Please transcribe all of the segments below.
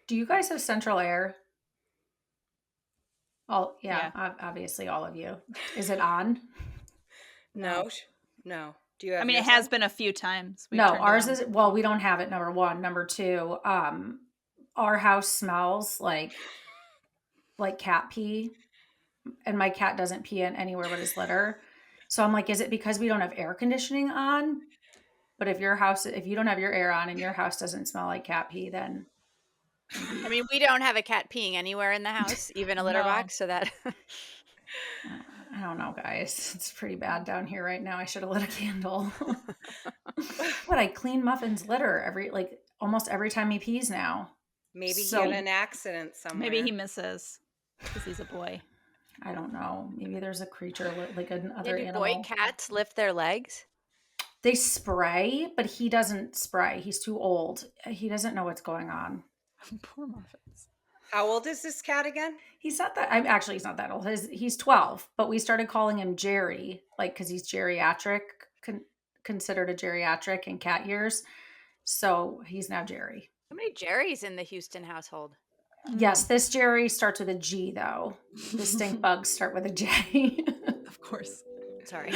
Do you guys have central air? Yeah. Obviously all of you. Is it on? No. No. Do you I have mean, it yours has on? been a few times. We've No, turned it ours on. is, well, we don't have it, number one. Number two, our house smells like cat pee, and my cat doesn't pee in anywhere but his litter. So I'm like, is it because we don't have air conditioning on? But if if you don't have your air on and your house doesn't smell like cat pee, then maybe. I mean, we don't have a cat peeing anywhere in the house, even a litter No. box, so that I don't know, guys. It's pretty bad down here right now. I should have lit a candle. What, I clean Muffin's litter almost every time he pees now. Maybe he So had an accident somewhere. Maybe he misses because he's a boy. I don't know. Maybe there's a creature like another do animal. boy cats lift their legs? They spray, but he doesn't spray. He's too old. He doesn't know what's going on. Poor Muffins. How old is this cat again? He's not that. He's not that old. He's 12, but we started calling him Jerry, because he's geriatric, considered a geriatric in cat years. So he's now Jerry. How many Jerrys in the Houston household? Yes, this Jerry starts with a G, though. The stink bugs start with a J. Of course. Sorry.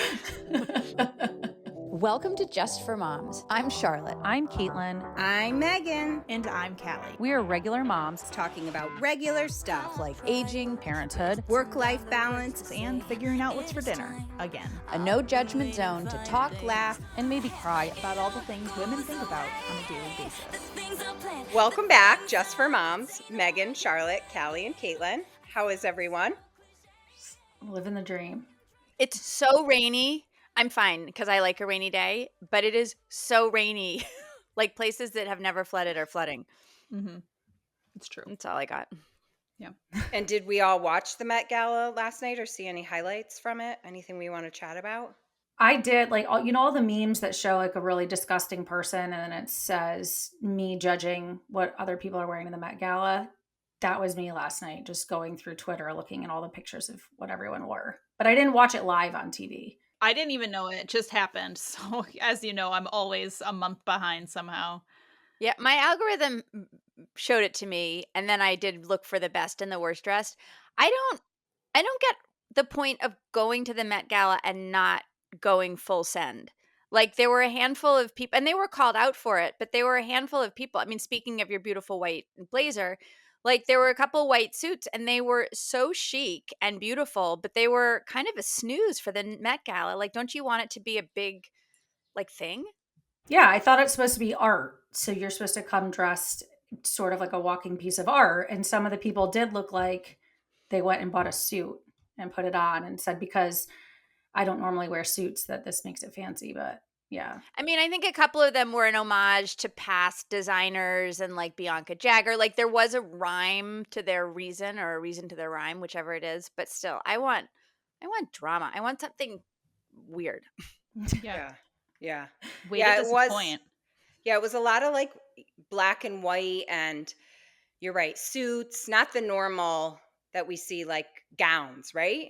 Welcome to Just for Moms. I'm Charlotte. I'm Caitlin. I'm Megan. And I'm Callie. We are regular moms Talking about regular stuff Like aging, parenthood, work-life balance, and figuring out what's for dinner. Again. a no judgment zone to talk, laugh, And maybe cry about all the things women think about on a daily basis. Welcome back, Just for Moms. Megan, Charlotte, Callie, and Caitlin. How is everyone? Living the dream. It's so rainy. I'm fine because I like a rainy day, but it is so rainy. Like places that have never flooded are flooding. Mm-hmm. It's true. That's all I got. And did we all watch the Met Gala last night or see any highlights from it? Anything we want to chat about? I did all the memes that show like a really disgusting person and then it says me judging what other people are wearing in the Met Gala. That was me last night, just going through Twitter, looking at all the pictures of what everyone wore. But I didn't watch it live on TV. I didn't even know it just happened. So, as you know, I'm always a month behind somehow. Yeah, my algorithm showed it to me, and then I did look for the best and the worst dressed. I don't get the point of going to the Met Gala and not going full send. Like there were a handful of people, and they were called out for it, but they were a handful of people. I mean, speaking of your beautiful white blazer, like there were a couple white suits, and they were so chic and beautiful, but they were kind of a snooze for the Met Gala. Like, don't you want it to be a big thing? Yeah, I thought it's supposed to be art. So you're supposed to come dressed sort of like a walking piece of art. And some of the people did look like they went and bought a suit and put it on and said, because I don't normally wear suits, that this makes it fancy. But yeah. I mean, I think a couple of them were an homage to past designers and like Bianca Jagger. Like there was a rhyme to their reason or a reason to their rhyme, whichever it is. But still, I want drama. I want something weird. Yeah. Yeah. Way Yeah, to it was- disappoint. Yeah, it was a lot of like black and white and you're right, suits, not the normal that we see like gowns, right?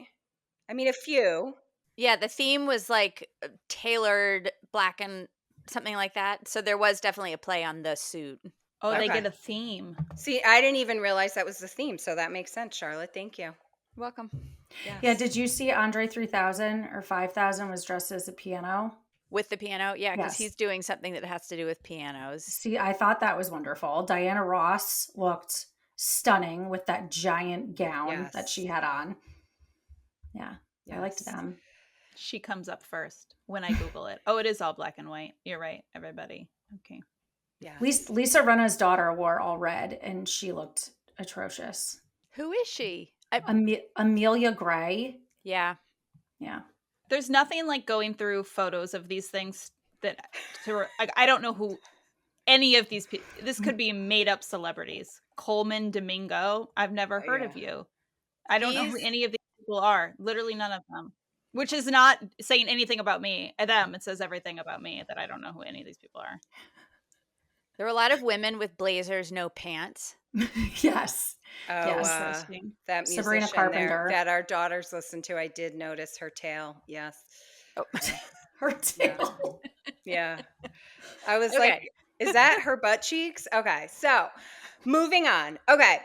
I mean, a few. Yeah, the theme was like tailored black and something like that. So there was definitely a play on the suit. Oh, they Okay. did a theme. See, I didn't even realize that was the theme, so that makes sense, Charlotte. Thank you. Welcome. Yes. Yeah. Did you see Andre 3000 or 5000 was dressed as a piano? With the piano? Yeah, because Yes. he's doing something that has to do with pianos. See, I thought that was wonderful. Diana Ross looked stunning with that giant gown that she had on. Yeah, I liked Yes. them. She comes up first when I Google it. Oh, it is all black and white. You're right, everybody. Okay. Yeah. Lisa Rinna's daughter wore all red and she looked atrocious. Who is she? Amelia Gray. Yeah. Yeah. There's nothing like going through photos of these things I don't know who any of these people. This could be made up celebrities. Coleman Domingo. I've never heard of you. I don't know who any of these people are. Literally none of them. Which is not saying anything about me. Them. It says everything about me that I don't know who any of these people are. There were a lot of women with blazers, no pants. Yes. Oh, Yes. that Sabrina musician Carpenter. there that our daughters listen to. I did notice her tail. Yes. Oh. Her tail. Yeah. I was like, is that her butt cheeks? Okay. So Moving on. Okay.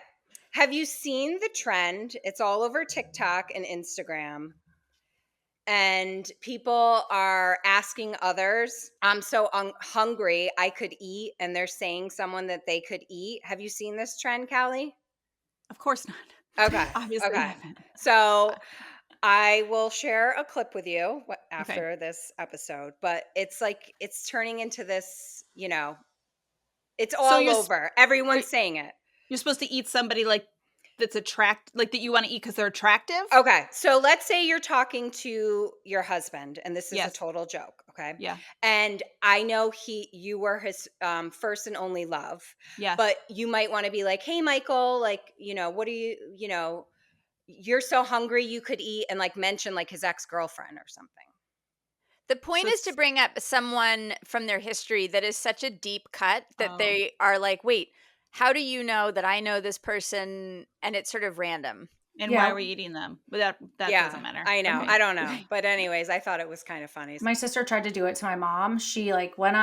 Have you seen the trend? It's all over TikTok and Instagram. And people are asking others, I'm so hungry, I could eat. And they're saying someone that they could eat. Have you seen this trend, Kallie? Of course not. Okay. Obviously I Okay. haven't. So I will share a clip with you Okay. after this episode, but it's like, it's turning into this, it's all over. Everyone's saying it. You're supposed to eat somebody like that's like that you want to eat because they're attractive? Okay. So let's say you're talking to your husband, and this is a Yes. total joke. Okay. Yeah. And I know you were his first and only love. Yes. But you might want to be like, hey, Michael, like, what do you're so hungry you could eat, and like mention like his ex-girlfriend or something. The point is to bring up someone from their history that is such a deep cut that they are like, wait, how do you know that I know this person? And it's sort of random. And why are we eating them? But that doesn't matter. I know. Okay. I don't know. But anyways, I thought it was kind of funny. My sister tried to do it to my mom. She like went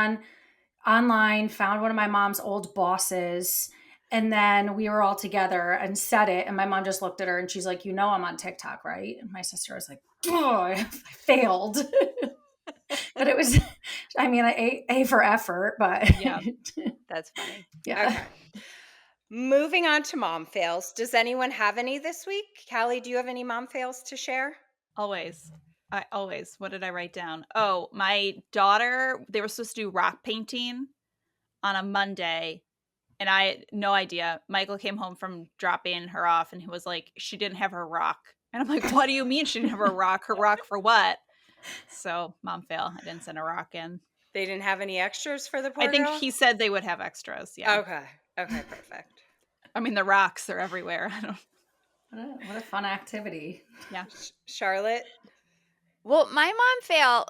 online, found one of my mom's old bosses, and then we were all together and said it. And my mom just looked at her and she's like, I'm on TikTok, right? And my sister was like, oh, I failed. But it was, I mean, I A for effort, but yeah, that's funny. Yeah. Okay. Moving on to mom fails. Does anyone have any this week? Kallie, do you have any mom fails to share? Always. What did I write down? Oh, my daughter, they were supposed to do rock painting on a Monday, and I had no idea. Michael came home from dropping her off, and he was like, she didn't have her rock. And I'm like, what do you mean she didn't have her rock? Her rock for what? So, mom fail. I didn't send a rock in. They didn't have any extras for the poor I think girl? he said they would have extras. Yeah. Okay, perfect. I mean, the rocks are everywhere. What a fun activity. Yeah. Charlotte? Well, my mom fail,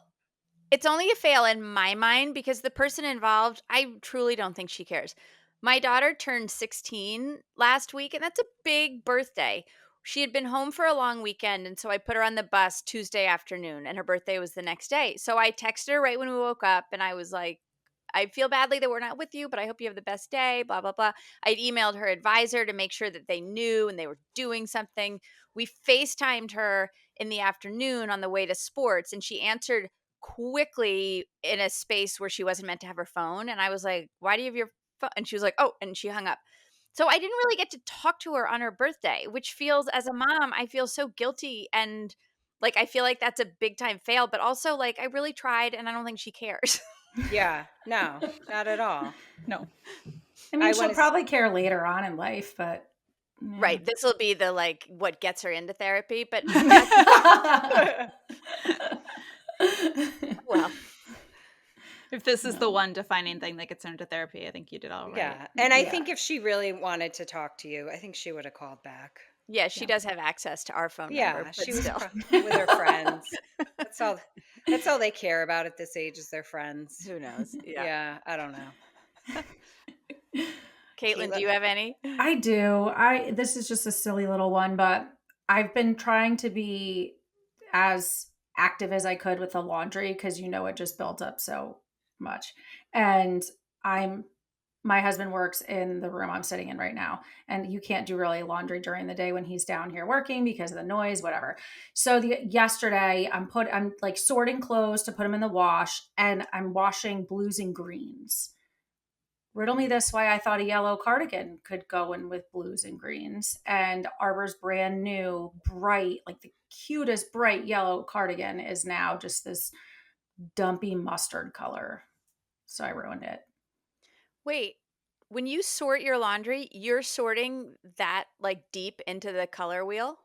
it's only a fail in my mind because the person involved, I truly don't think she cares. My daughter turned 16 last week, and that's a big birthday. She had been home for a long weekend, and so I put her on the bus Tuesday afternoon, and her birthday was the next day. So I texted her right when we woke up, and I was like, I feel badly that we're not with you, but I hope you have the best day, blah, blah, blah. I'd emailed her advisor to make sure that they knew and they were doing something. We FaceTimed her in the afternoon on the way to sports, and she answered quickly in a space where she wasn't meant to have her phone. And I was like, why do you have your phone? And she was like, oh, and she hung up. So I didn't really get to talk to her on her birthday, which feels, as a mom, I feel so guilty. And like, I feel like that's a big time fail, but also like, I really tried and I don't think she cares. Yeah, no, not at all. No. I mean, she'll probably care later on in life, but. Yeah. Right. This will be the like what gets her into therapy, but well. If this is the one defining thing that gets her into therapy, I think you did all right. Yeah. And I think if she really wanted to talk to you, I think she would have called back. Yeah, she does have access to our phone number. Yeah, but she was still. with her friends. That's all they care about at this age is their friends. Who knows? Yeah, I don't know. Caitlin, do you have any? I do. This is just a silly little one, but I've been trying to be as active as I could with the laundry because it just builds up so much. And my husband works in the room I'm sitting in right now, and you can't do really laundry during the day when he's down here working because of the noise, whatever. So yesterday I'm like sorting clothes to put them in the wash, and I'm washing blues and greens. Riddle me this, why I thought a yellow cardigan could go in with blues and greens. And Arbor's brand new, bright, like the cutest bright yellow cardigan is now just this dumpy mustard color. So I ruined it. Wait, when you sort your laundry, you're sorting that like deep into the color wheel?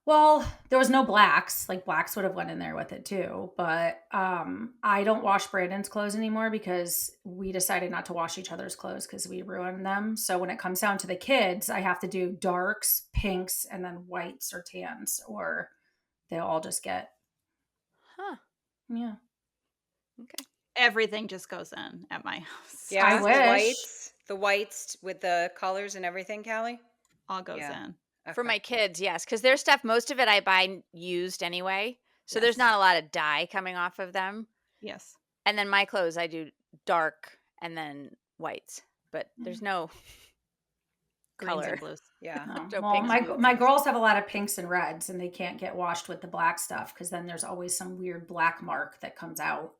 Well, there was no blacks. Like blacks would have went in there with it too. But I don't wash Brandon's clothes anymore because we decided not to wash each other's clothes because we ruined them. So when it comes down to the kids, I have to do darks, pinks, and then whites or tans, or they'll all just get. Huh. Yeah. Okay. Everything just goes in at my house. Yeah, I wish. the whites with the colors and everything, Kallie? All goes in. Okay. For my kids, yes, because their stuff, most of it I buy used anyway. So there's not a lot of dye coming off of them. Yes. And then my clothes, I do dark and then whites. But there's no Greens color. and blues. Yeah. No. No Well, pinks and my blues. girls have a lot of pinks and reds, and they can't get washed with the black stuff because then there's always some weird black mark that comes out.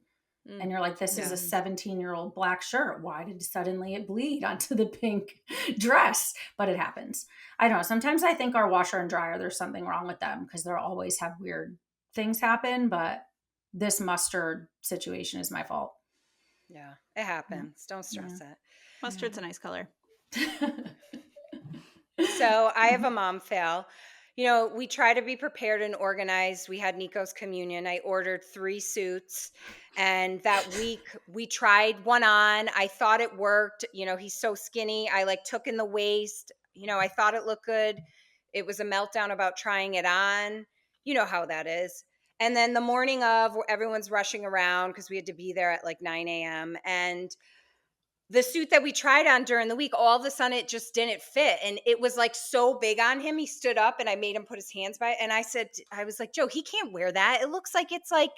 And you're like, this is a 17-year-old black shirt. Why did suddenly it bleed onto the pink dress? But it happens. I don't know. Sometimes I think our washer and dryer, there's something wrong with them because they'll always have weird things happen. But this mustard situation is my fault. Yeah. It happens. Don't stress it. Mustard's a nice color. So I have a mom fail. You know, we try to be prepared and organized. We had Nico's communion. I ordered 3 suits. And that week we tried one on. I thought it worked. You know, he's so skinny. I like took in the waist. You know, I thought it looked good. It was a meltdown about trying it on. You know how that is. And then the morning of, everyone's rushing around because we had to be there at like 9 a.m. And the suit that we tried on during the week, all of a sudden it just didn't fit. And it was like so big on him. He stood up and I made him put his hands by it. And I was like, Joe, he can't wear that. It looks like it's like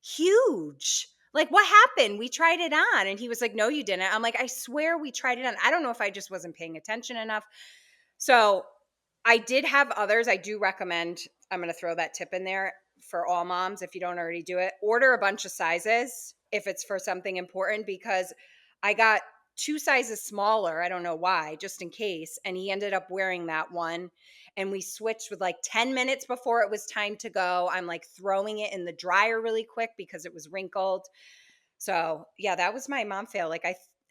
huge. Like, what happened? We tried it on. And he was like, no, you didn't. I'm like, I swear we tried it on. I don't know if I just wasn't paying attention enough. So I did have others. I do recommend, I'm going to throw that tip in there for all moms. If you don't already do it, order a bunch of sizes if it's for something important, because I got 2 sizes smaller. I don't know why, just in case. And he ended up wearing that one. And we switched with like 10 minutes before it was time to go. I'm like throwing it in the dryer really quick because it was wrinkled. So yeah, that was my mom fail. Like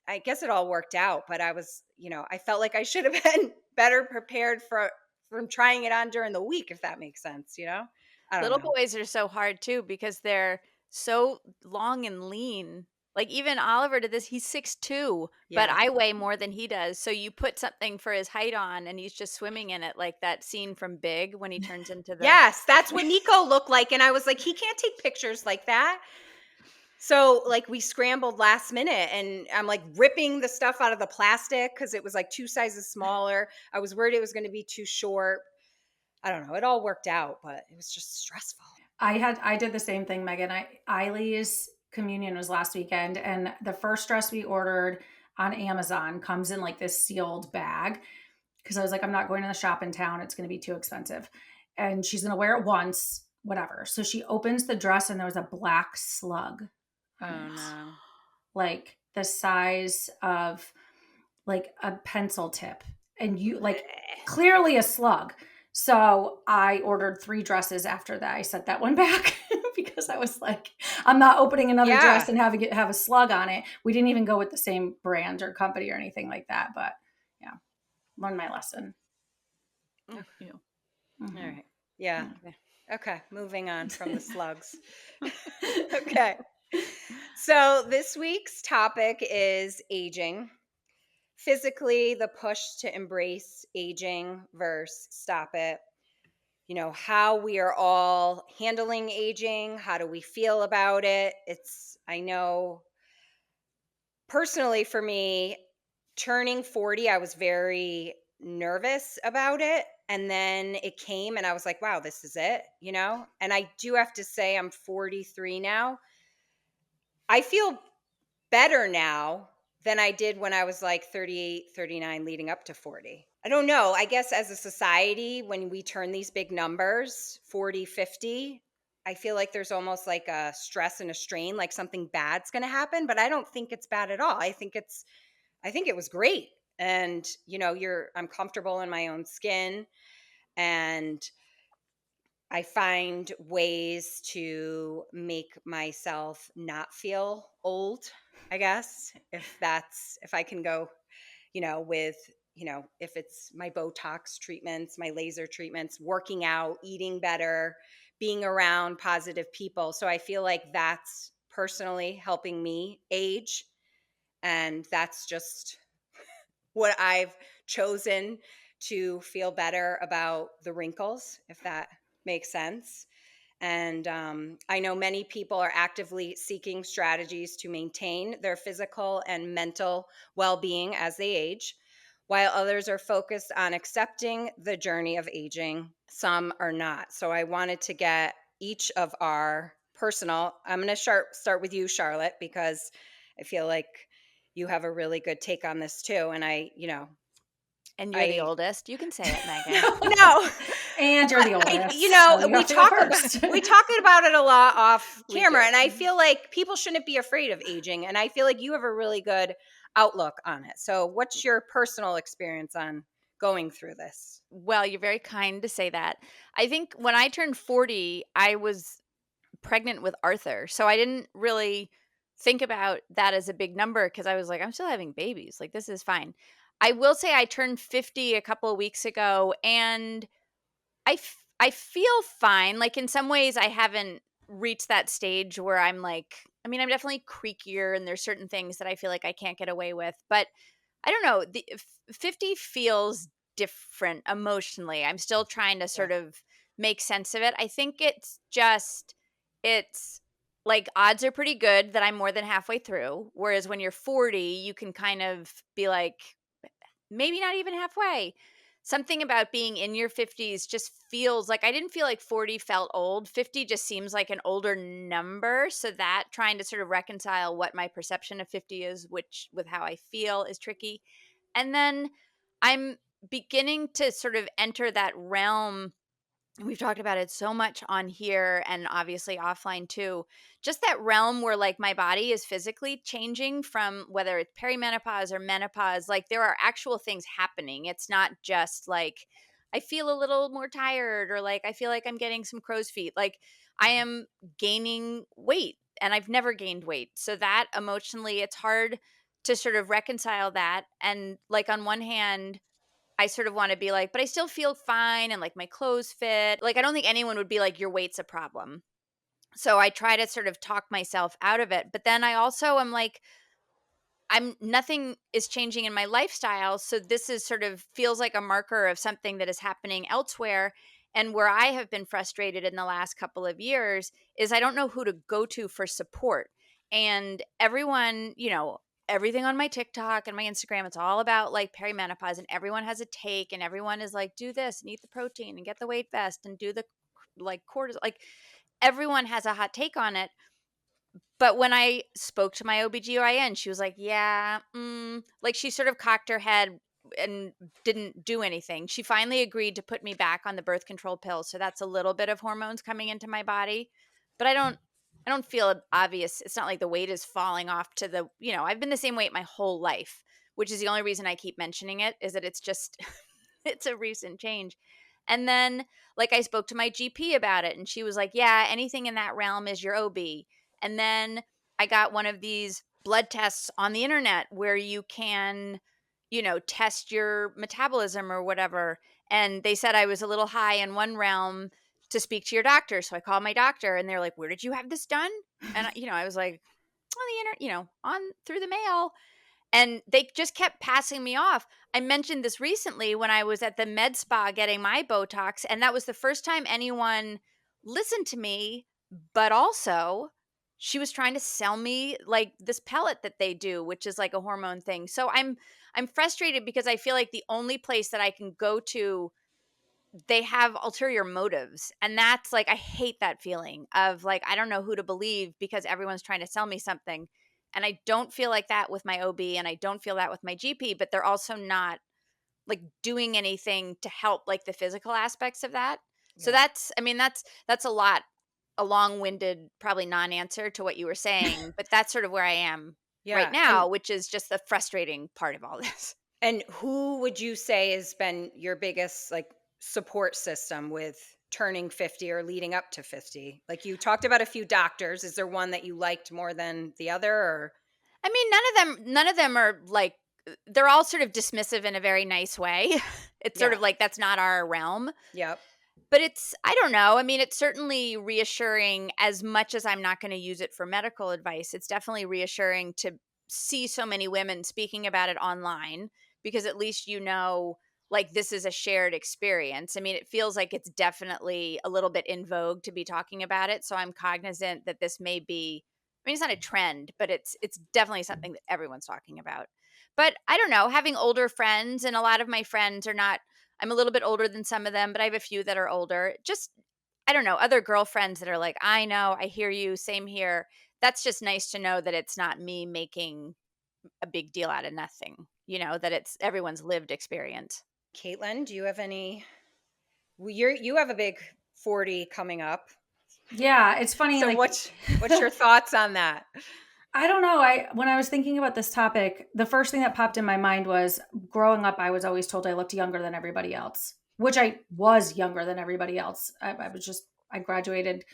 I guess it all worked out, but I was, you know, I felt like I should have been better prepared from trying it on during the week, if that makes sense, you know? I don't Little know. boys are so hard too because they're so long and lean. Like even Oliver did this. He's 6'2", but Yeah. I weigh more than he does. So you put something for his height on, and he's just swimming in it, like that scene from Big when he turns into the. Yes, that's what Nico looked like. And I was like, he can't take pictures like that. So like we scrambled last minute and I'm like ripping the stuff out of the plastic because it was like 2 sizes smaller. I was worried it was going to be too short. I don't know. It all worked out, but it was just stressful. I did the same thing, Megan. Eileen's communion was last weekend, and the first dress we ordered on Amazon comes in like this sealed bag because I was like, I'm not going to the shop in town. It's going to be too expensive. And she's going to wear it once, whatever. So she opens the dress and there was a black slug. Oh no. Like the size of like a pencil tip. And you like clearly a slug. So I ordered 3 dresses after that. I set that one back because I was like, I'm not opening another dress and having it have a slug on it. We didn't even go with the same brand or company or anything like that. But yeah, learned my lesson. Yeah. All right. Yeah. Okay. Moving on from the slugs. Okay. So this week's topic is aging. Physically, the push to embrace aging versus stop it. You know, how we are all handling aging. How do we feel about it? I know personally for me, turning 40, I was very nervous about it. And then it came and I was like, wow, this is it, you know? And I do have to say, I'm 43 now. I feel better now than I did when I was like 38, 39, leading up to 40. I don't know. I guess as a society, when we turn these big numbers, 40, 50, I feel like there's almost like a stress and a strain, like something bad's going to happen, but I don't think it's bad at all. I think it was great. And, you know, I'm comfortable in my own skin, and I find ways to make myself not feel old, I guess, if I can go, you know, with, you know, if it's my Botox treatments, my laser treatments, working out, eating better, being around positive people. So I feel like that's personally helping me age. And that's just what I've chosen to feel better about the wrinkles, if that makes sense. And I know many people are actively seeking strategies to maintain their physical and mental well-being as they age, while others are focused on accepting the journey of aging. Some are not. So I wanted to get each of our personal, I'm going to start with you, Charlotte, because I feel like you have a really good take on this too. And And you're the oldest. You can say it, Megan. No. And you're the oldest. You know, so you we have to go talk first. about it a lot off We camera, do. and I feel like people shouldn't be afraid of aging, and I feel like you have a really good outlook on it. So what's your personal experience on going through this? Well, you're very kind to say that. I think when I turned 40, I was pregnant with Arthur. So I didn't really think about that as a big number because I was like, I'm still having babies. Like, this is fine. I will say I turned 50 a couple of weeks ago, and I feel fine. Like, in some ways, I haven't reached that stage where I'm like, I mean, I'm definitely creakier, and there's certain things that I feel like I can't get away with. But I don't know. 50 feels different emotionally. I'm still trying to sort of make sense of it. I think it's like odds are pretty good that I'm more than halfway through. Whereas when you're 40, you can kind of be like, maybe not even halfway. Something about being in your 50s just feels like I didn't feel like 40 felt old. 50 just seems like an older number. So that trying to sort of reconcile what my perception of 50 is, which with how I feel is tricky. And then I'm beginning to sort of enter that realm. We've talked about it so much on here and obviously offline too. Just that realm where like my body is physically changing from whether it's perimenopause or menopause. Like there are actual things happening. It's not just like I feel a little more tired or like I feel like I'm getting some crow's feet. Like I am gaining weight and I've never gained weight. So that emotionally, it's hard to sort of reconcile that. And like on one hand, I sort of want to be like, but I still feel fine and like my clothes fit. Like, I don't think anyone would be like, your weight's a problem. So I try to sort of talk myself out of it. But then I also am like, nothing is changing in my lifestyle. So this is sort of feels like a marker of something that is happening elsewhere. And where I have been frustrated in the last couple of years is I don't know who to go to for support. And everyone, everything on my TikTok and my Instagram, it's all about like perimenopause and everyone has a take and everyone is like, do this and eat the protein and get the weight vest and do the like cortisol. Like everyone has a hot take on it. But when I spoke to my OBGYN, she was like, yeah, like she sort of cocked her head and didn't do anything. She finally agreed to put me back on the birth control pill. So that's a little bit of hormones coming into my body. But I don't feel obvious. It's not like the weight is falling off to the, I've been the same weight my whole life, which is the only reason I keep mentioning it is that it's just, it's a recent change. And then like I spoke to my GP about it and she was like, yeah, anything in that realm is your OB. And then I got one of these blood tests on the internet where you can, test your metabolism or whatever. And they said I was a little high in one realm to speak to your doctor. So I called my doctor and they're like, where did you have this done? And, I was like, on the internet, on through the mail. And they just kept passing me off. I mentioned this recently when I was at the med spa getting my Botox. And that was the first time anyone listened to me, but also she was trying to sell me like this pellet that they do, which is like a hormone thing. So I'm frustrated because I feel like the only place that I can go to, they have ulterior motives. And that's like, I hate that feeling of like, I don't know who to believe because everyone's trying to sell me something. And I don't feel like that with my OB and I don't feel that with my GP, but they're also not like doing anything to help like the physical aspects of that. So that's a lot, a long-winded, probably non-answer to what you were saying, but that's sort of where I am right now, which is just the frustrating part of all this. And who would you say has been your biggest like support system with turning 50 or leading up to 50? Like you talked about a few doctors. Is there one that you liked more than the other? Or I mean, none of them are like, they're all sort of dismissive in a very nice way. It's sort of like, that's not our realm. Yep. But I don't know. I mean, it's certainly reassuring as much as I'm not going to use it for medical advice. It's definitely reassuring to see so many women speaking about it online because at least like this is a shared experience. I mean, it feels like it's definitely a little bit in vogue to be talking about it. So I'm cognizant that this may be, I mean, it's not a trend, but it's definitely something that everyone's talking about. But I don't know, having older friends, and a lot of my friends are not, I'm a little bit older than some of them, but I have a few that are older. Just, I don't know, other girlfriends that are like, I know, I hear you, same here. That's just nice to know that it's not me making a big deal out of nothing. that it's everyone's lived experience. Caitlin, do you have any? You have a big 40 coming up. Yeah, it's funny. So like, what's your thoughts on that? I don't know. When I was thinking about this topic, the first thing that popped in my mind was growing up, I was always told I looked younger than everybody else, which I was younger than everybody else. I graduated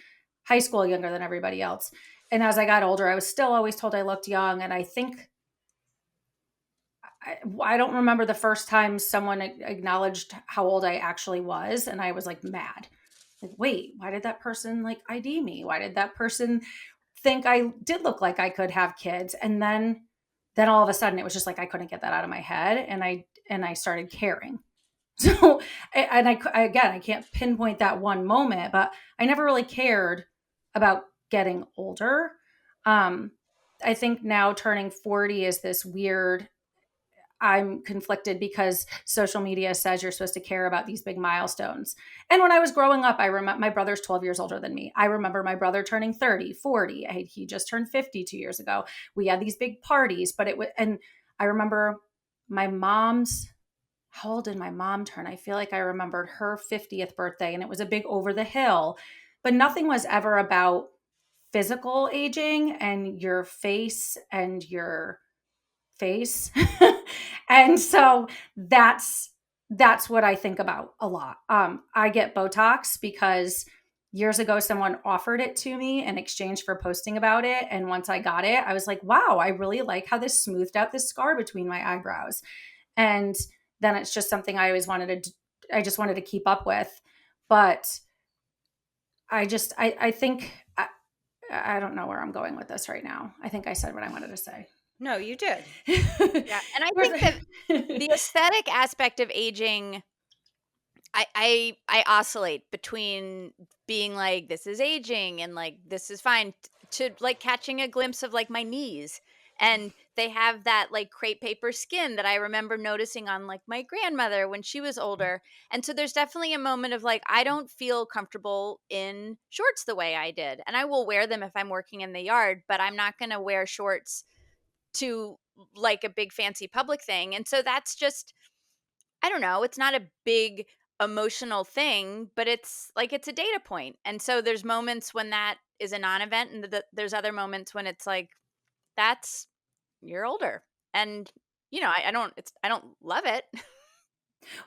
high school younger than everybody else. And as I got older, I was still always told I looked young. And I think I don't remember the first time someone acknowledged how old I actually was. And I was like mad. Like, wait, why did that person like ID me? Why did that person think I did look like I could have kids? And then all of a sudden it was just like I couldn't get that out of my head, and I started caring. So I can't pinpoint that one moment, but I never really cared about getting older. I think now turning 40 is this weird, I'm conflicted because social media says you're supposed to care about these big milestones. And when I was growing up, I remember my brother's 12 years older than me. I remember my brother turning 30, 40. He just turned 50 2 years ago. We had these big parties, but and I remember my mom's, how old did my mom turn? I feel like I remembered her 50th birthday, and it was a big over the hill, but nothing was ever about physical aging and your face and your face. And so that's what I think about a lot. I get Botox because years ago someone offered it to me in exchange for posting about it, and once I got it, I was like, wow, I really like how this smoothed out this scar between my eyebrows. And then it's just something I always I just wanted to keep up with. But I think I don't know where I'm going with this right now. I think I said what I wanted to say. No, you did. Yeah, and I think that the aesthetic aspect of aging, I oscillate between being like, this is aging and like this is fine, to like catching a glimpse of like my knees, and they have that like crepe paper skin that I remember noticing on like my grandmother when she was older. And so there's definitely a moment of like, I don't feel comfortable in shorts the way I did, and I will wear them if I'm working in the yard, but I'm not going to wear shorts to like a big fancy public thing. And so that's just, I don't know, it's not a big emotional thing, but it's like it's a data point. And so there's moments when that is a non-event, and there's other moments when it's like, that's, you're older. And I don't love it.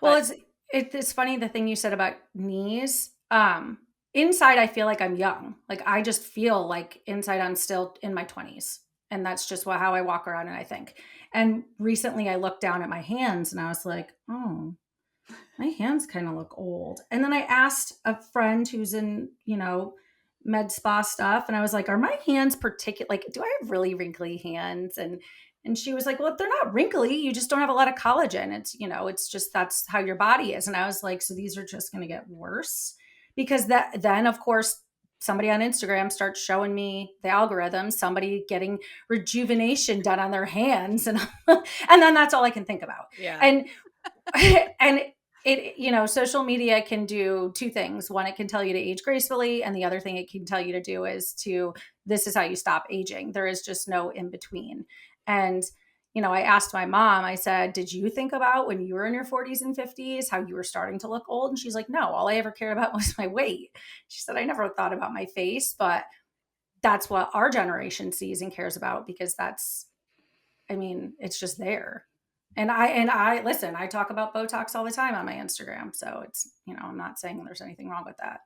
Well, it's funny, the thing you said about knees. Inside I feel like I'm young. Like I just feel like inside I'm still in my 20s. And that's just how I walk around, and I think. And recently I looked down at my hands and I was like, oh, my hands kind of look old. And then I asked a friend who's in, med spa stuff, and I was like, are my hands particular? Like, do I have really wrinkly hands? And she was like, well, they're not wrinkly. You just don't have a lot of collagen. It's just, that's how your body is. And I was like, so these are just going to get worse? Because then of course, somebody on Instagram starts showing me the algorithm, somebody getting rejuvenation done on their hands. And, and then that's all I can think about. Yeah. And, and social media can do two things. One, it can tell you to age gracefully. And the other thing it can tell you to do is this is how you stop aging. There is just no in between. And, I asked my mom, I said, did you think about when you were in your 40s and 50s, how you were starting to look old? And she's like, no, all I ever cared about was my weight. She said, I never thought about my face, but that's what our generation sees and cares about, because it's just there. And I listen, I talk about Botox all the time on my Instagram. So it's, I'm not saying there's anything wrong with that.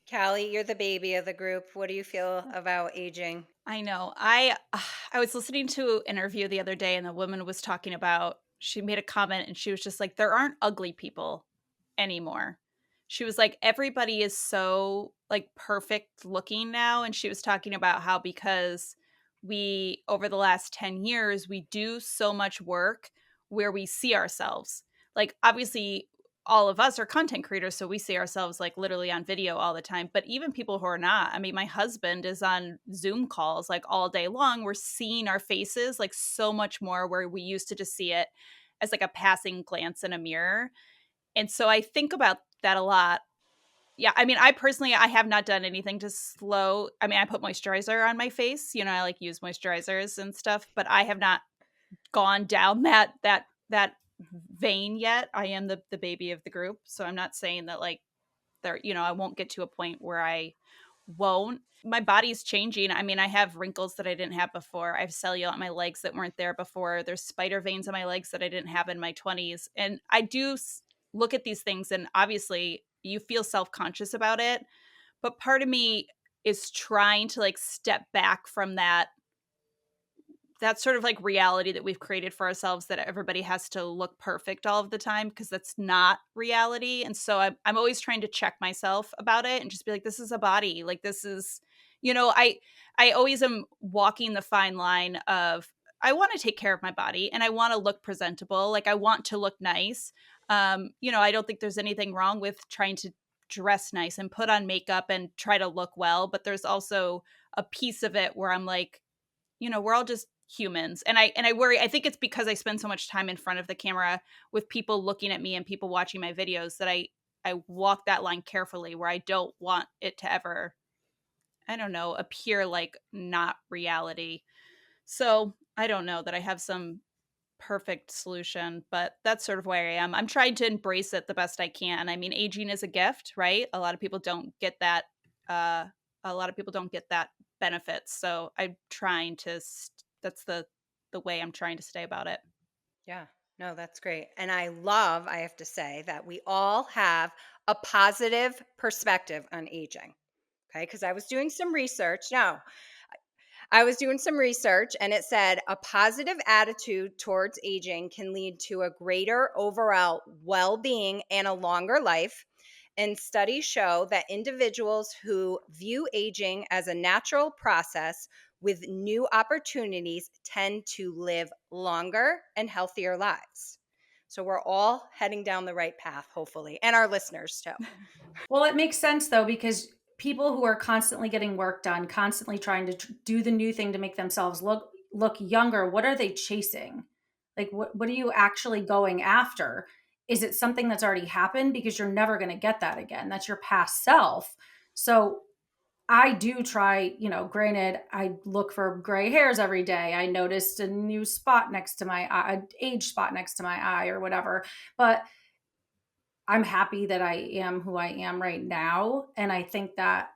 Callie, you're the baby of the group. What do you feel about aging? I know. I was listening to an interview the other day, and the woman was talking about, she made a comment and she was just like, there aren't ugly people anymore. She was like, everybody is so like perfect looking now. And she was talking about how, because we, over the last 10 years, we do so much work where we see ourselves. Like, obviously, all of us are content creators, so we see ourselves like literally on video all the time. But even people who are not, I mean, my husband is on Zoom calls like all day long. We're seeing our faces like so much more, where we used to just see it as like a passing glance in a mirror. And so I think about that a lot. Yeah, I mean, I have not done anything to slow. I mean, I put moisturizer on my face. I like use moisturizers and stuff, but I have not gone down that vein yet. I am the baby of the group, so I'm not saying that like there, you know, I won't get to a point where I won't. My body's changing. I mean, I have wrinkles that I didn't have before. I have cellulite on my legs that weren't there before. There's spider veins on my legs that I didn't have in my 20s. And I do look at these things, and obviously you feel self-conscious about it. But part of me is trying to like step back from that sort of like reality that we've created for ourselves, that everybody has to look perfect all of the time, because that's not reality. And so I'm always trying to check myself about it and just be like, this is a body. Like, this is, you know, I always am walking the fine line of, I want to take care of my body and I want to look presentable. Like, I want to look nice. You know, I don't think there's anything wrong with trying to dress nice and put on makeup and try to look well. But there's also a piece of it where I'm like, you know, we're all just humans. And I worry, I think it's because I spend so much time in front of the camera with people looking at me and people watching my videos that I walk that line carefully, where I don't want it to ever, I don't know, appear like not reality. So I don't know that I have some perfect solution, but that's sort of where I am. I'm trying to embrace it the best I can. I mean, aging is a gift, right? A lot of people don't get that. A lot of people don't get that benefit. So I'm trying to. That's the way I'm trying to stay about it. Yeah, no, that's great. And I have to say, that we all have a positive perspective on aging. Okay. Because I was doing some research. No, I was doing some research, and it said a positive attitude towards aging can lead to a greater overall well being and a longer life. And studies show that individuals who view aging as a natural process with new opportunities tend to live longer and healthier lives. So we're all heading down the right path, hopefully, and our listeners too. Well, it makes sense though, because people who are constantly getting work done, constantly trying to do the new thing to make themselves look younger, what are they chasing? Like, what are you actually going after? Is it something that's already happened? Because you're never going to get that again. That's your past self. So I do try, you know, granted, I look for gray hairs every day. I noticed a new spot next to my eye, an age spot next to my eye or whatever. But I'm happy that I am who I am right now. And I think that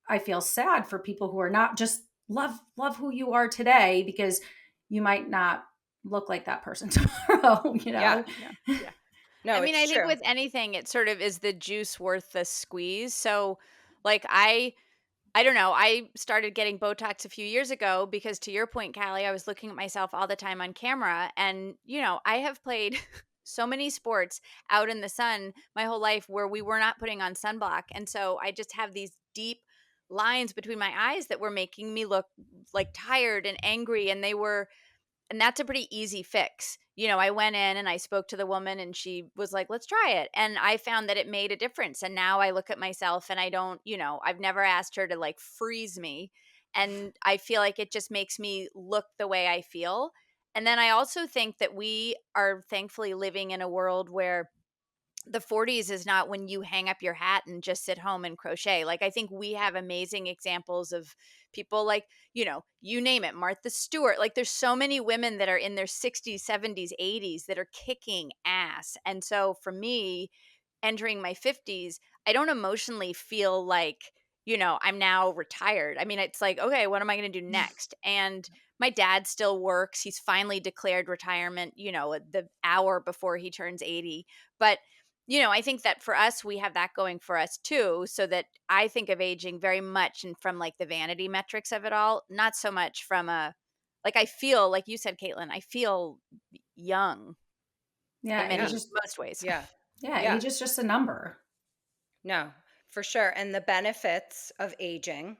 I feel sad for people who are not, just love who you are today, because you might not look like that person tomorrow, you know? Yeah. No, I mean, it's I think true. with anything, it sort of is the juice worth the squeeze. So, like, I don't know. I started getting Botox a few years ago because, to your point, Callie, I was looking at myself all the time on camera. And, you know, I have played so many sports out in the sun my whole life where we were not putting on sunblock. And so I just have these deep lines between my eyes that were making me look like tired and angry. And that's a pretty easy fix. You know, I went in and I spoke to the woman and she was like, let's try it. And I found that it made a difference. And now I look at myself and I don't, you know, I've never asked her to like freeze me. And I feel like it just makes me look the way I feel. And then I also think that we are thankfully living in a world where the 40s is not when you hang up your hat and just sit home and crochet. Like, I think we have amazing examples of people like, you know, you name it, Martha Stewart. Like, there's so many women that are in their 60s, 70s, 80s that are kicking ass. And so for me, entering my 50s, I don't emotionally feel like, you know, I'm now retired. I mean, it's like, okay, what am I going to do next? And my dad still works. He's finally declared retirement, you know, the hour before he turns 80. But you know, I think that for us, we have that going for us too. So that I think of aging very much and from like the vanity metrics of it all, not so much from like I feel, like you said, Caitlin, I feel young Yeah. in many, Age is, most ways. Yeah. yeah. Age is just a number. No, for sure. And the benefits of aging,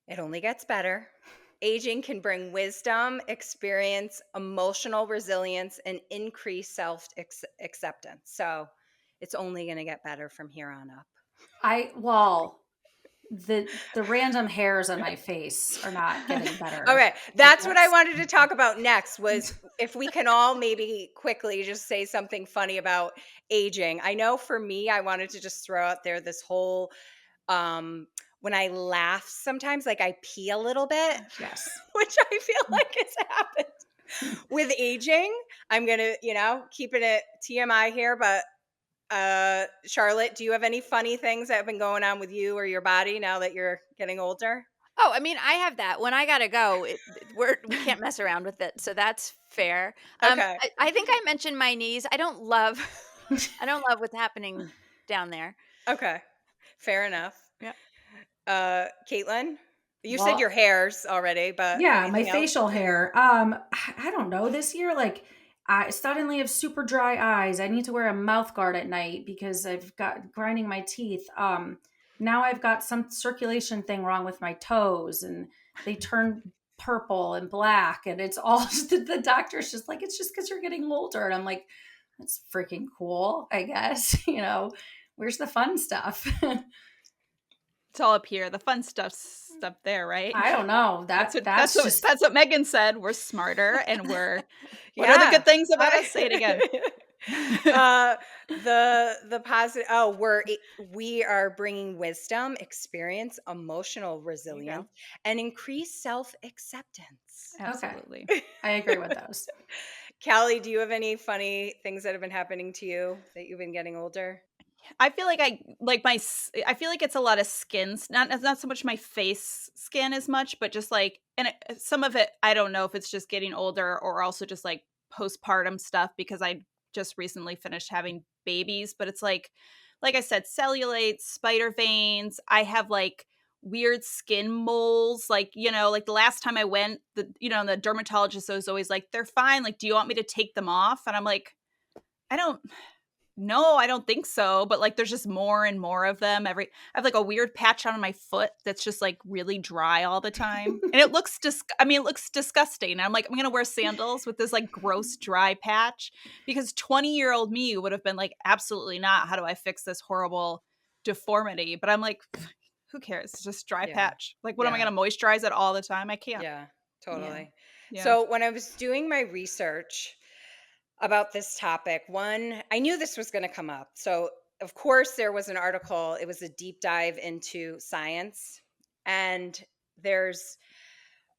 it only gets better. Aging can bring wisdom, experience, emotional resilience, and increased self acceptance. So it's only going to get better from here on up. The random hairs on my face are not getting better. Okay, that's what I wanted to talk about next, was if we can all maybe quickly just say something funny about aging. I know for me, I wanted to just throw out there this whole when I laugh sometimes, like I pee a little bit. Yes. Which I feel like has happened. with aging, I'm gonna, keeping it TMI here, but Charlotte, do you have any funny things that have been going on with you or your body now that you're getting older? Oh, I mean, I have that. When I gotta go, we can't mess around with it, so that's fair. Okay. I think I mentioned my knees. I don't love I don't love what's happening down there. Okay. Fair enough. Yeah. Caitlin, you said Well, your hairs already, but yeah, my anything else? facial hair. I don't know. This year, like, I suddenly have super dry eyes. I need to wear a mouth guard at night because I've got grinding my teeth. Now I've got some circulation thing wrong with my toes, and they turn purple and black, and it's all the doctor's just like, it's just because you're getting older, and I'm like, that's freaking cool. I guess where's the fun stuff? It's all up here. The fun stuff's up there, right? I don't know. That's Just what Megan said. We're smarter and we're what are the Yeah. good things about us? Say it again. The positive. Oh, we are bringing wisdom, experience, emotional resilience, and increased self acceptance. Absolutely. I agree with those. Callie, do you have any funny things that have been happening to you that you've been getting older? I feel like I feel like it's a lot of skins, not so much my face skin as much, but just like, and some of it, I don't know if it's just getting older or also just like postpartum stuff because I just recently finished having babies, but it's like I said, cellulite, spider veins. I have like weird skin moles, like, like the last time I went, the dermatologist was always like, they're fine. Like, do you want me to take them off? And I'm like, I don't. No, I don't think so. But like, there's just more and more of them. I have like a weird patch on my foot that's just like really dry all the time, and it looks it looks disgusting. I'm like, I'm gonna wear sandals with this like gross dry patch because 20-year-old me would have been like, absolutely not. How do I fix this horrible deformity? But I'm like, who cares? It's just dry patch. Like, what am I gonna moisturize it all the time? I can't. Yeah, totally. Yeah. So when I was doing my research about this topic, I knew this was going to come up. So, of course, there was an article, it was a deep dive into science, and there's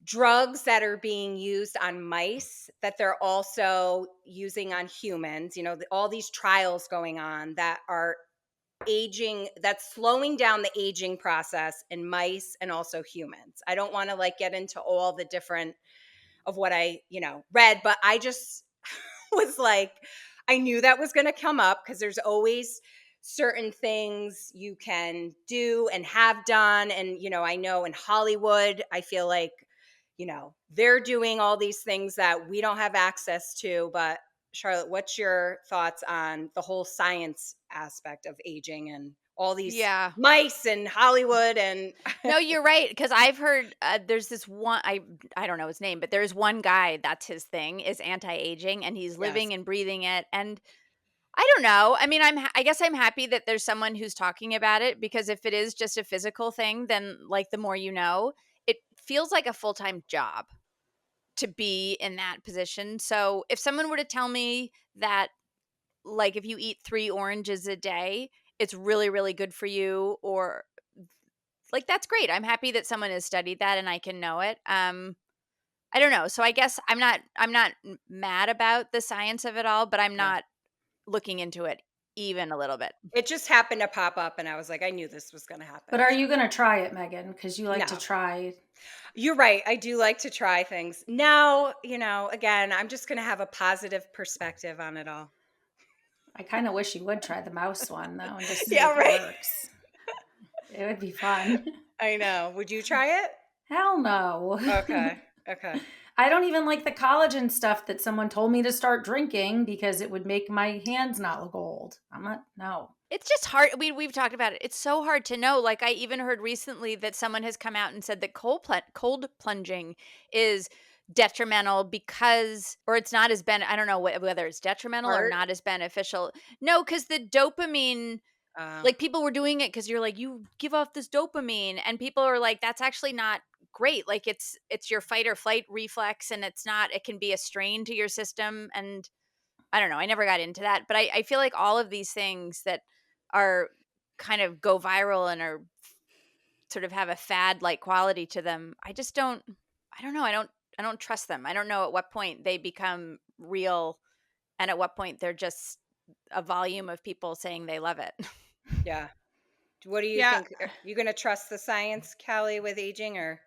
drugs that are being used on mice that they're also using on humans, all these trials going on that are that's slowing down the aging process in mice and also humans. I don't want to like get into all the different of what I, read, but I just was like, I knew that was going to come up because there's always certain things you can do and have done. And, I know in Hollywood, I feel like, they're doing all these things that we don't have access to. But Charlotte, what's your thoughts on the whole science aspect of aging and all these mice and Hollywood? And No, you're right, because I've heard there's this one, I don't know his name, but there's one guy that's his thing is anti-aging, and he's living and breathing it. And I don't know. I mean, I guess I'm happy that there's someone who's talking about it, because if it is just a physical thing, then like the more you know, it feels like a full-time job to be in that position. So if someone were to tell me that, like, if you eat 3 oranges a day, it's really, really good for you, or like, that's great. I'm happy that someone has studied that and I can know it. I don't know. So I guess I'm not mad about the science of it all, but I'm not looking into it even a little bit. it just happened to pop up and I was like, I knew this was going to happen. But are you going to try it, Megan? Because you like to No. try. You're right. I do like to try things. Now, again, I'm just going to have a positive perspective on it all. I kind of wish you would try the mouse one, though, and just see Yeah, if right. it works. It would be fun. I know. Would you try it? Hell no. Okay. I don't even like the collagen stuff that someone told me to start drinking because it would make my hands not look old. No. It's just hard. We've talked about it. It's so hard to know. Like, I even heard recently that someone has come out and said that cold plunging is detrimental because, or it's not as I don't know whether it's detrimental or not as beneficial. No, because the dopamine, like, people were doing it because you're like, you give off this dopamine, and people are like, that's actually not great. Like, it's your fight or flight reflex, and it can be a strain to your system. And I don't know. I never got into that, but I feel like all of these things that are kind of go viral and are sort of have a fad like quality to them, I don't know. trust them. I don't know at what point they become real and at what point they're just a volume of people saying they love it. Yeah. What do you think? Are you going to trust the science, Callie, with aging, or?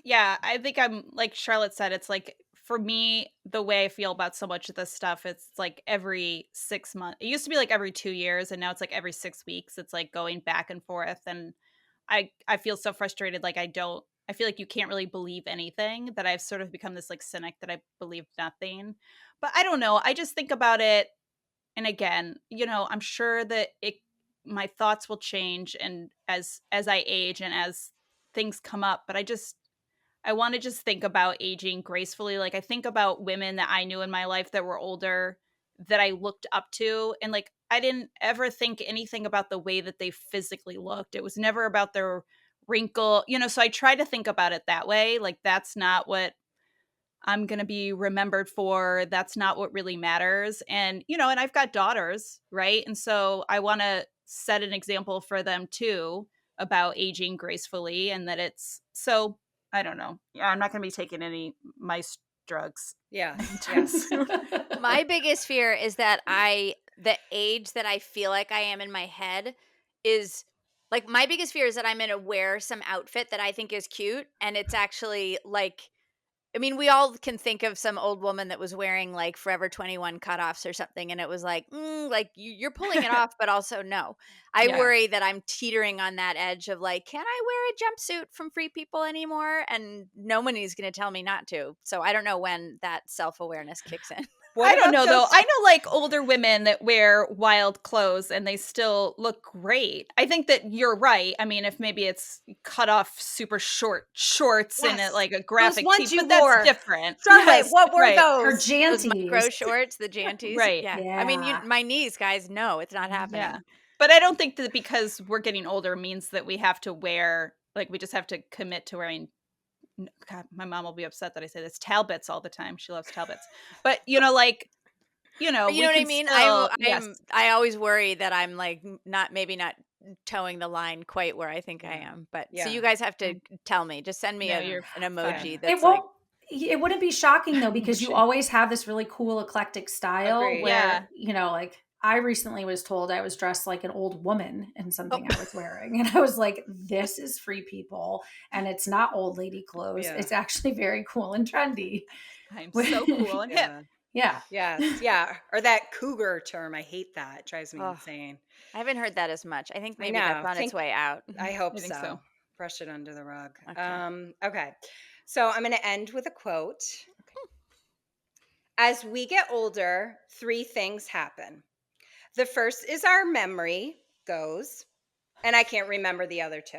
Yeah, I think I'm like Charlotte said, it's like for me, the way I feel about so much of this stuff, it's like every 6 months. It used to be like every 2 years, and now it's like every 6 weeks. It's like going back and forth. And I feel so frustrated. Like I feel like you can't really believe anything, that I've sort of become this like cynic that I believe nothing. But I don't know. I just think about it. And again, I'm sure that my thoughts will change and as I age and as things come up, but I want to just think about aging gracefully. Like I think about women that I knew in my life that were older that I looked up to, and like I didn't ever think anything about the way that they physically looked. It was never about their wrinkle, so I try to think about it that way. Like that's not what I'm going to be remembered for. That's not what really matters. And, and I've got daughters, right? And so I want to set an example for them too about aging gracefully, and that it's so, I don't know. Yeah, I'm not going to be taking any mice drugs. Yeah. Yes. My biggest fear is that the age that I feel like I am in my head is like, my biggest fear is that I'm going to wear some outfit that I think is cute. And it's actually like, I mean, we all can think of some old woman that was wearing like Forever 21 cutoffs or something. And it was like, like you're pulling it off, but also no. I Yeah. worry that I'm teetering on that edge of like, can I wear a jumpsuit from Free People anymore? And nobody's going to tell me not to. So I don't know when that self-awareness kicks in. What I don't about know though. those- I know like older women that wear wild clothes and they still look great. I think that you're right. I mean, if maybe it's cut off super short shorts and Yes. like a graphic ones tee, you but that's wore. different. Charlotte, Yes, what were right. Her those? Those micro janties. shorts, the janties. Right. Yeah. Yeah. I mean, my knees, guys, no, it's not happening. Yeah. But I don't think that because we're getting older means that we have to wear, like we just have to commit to wearing, God, my mom will be upset that I say this, Talbots all the time. She loves Talbots. But, like, But you know we what I can mean? still, yes. I always worry that I'm like maybe not towing the line quite where I think I Yeah. am. But Yeah. so you guys have to tell me. Just send me No, an you're emoji fine. that's It won't. It wouldn't be shocking though, because you always have this really cool eclectic style. Agreed. Where like I recently was told I was dressed like an old woman in something I was wearing, and I was like, "This is Free People, and it's not old lady clothes. Yeah. It's actually very cool and trendy." I'm so cool and hip. Yeah. Yeah. Yes. Yeah. Or that cougar term. I hate that. It drives me Oh. insane. I haven't heard that as much. I think I maybe that's know. on its way out. I hope I think so. so. Brush it under the rug. Okay. Okay. So I'm going to end with a quote. As we get older, 3 things happen. The first is our memory goes, and I can't remember the other 2.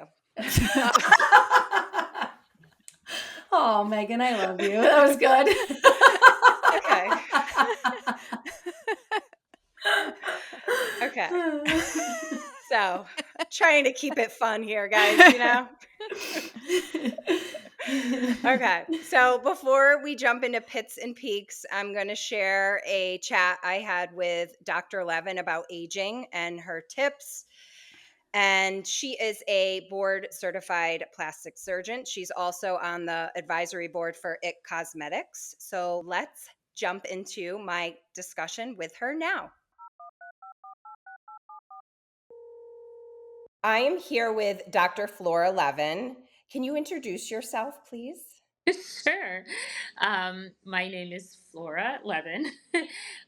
Oh, Megan, I love you. That was good. Okay. So, trying to keep it fun here, guys, Okay. So, before we jump into pits and peaks, I'm going to share a chat I had with Dr. Leaven about aging and her tips. And she is a board certified plastic surgeon. She's also on the advisory board for IT Cosmetics. So let's jump into my discussion with her now. I am here with Dr. Flora Leaven. Can you introduce yourself, please? Sure. My name is Flora Leaven.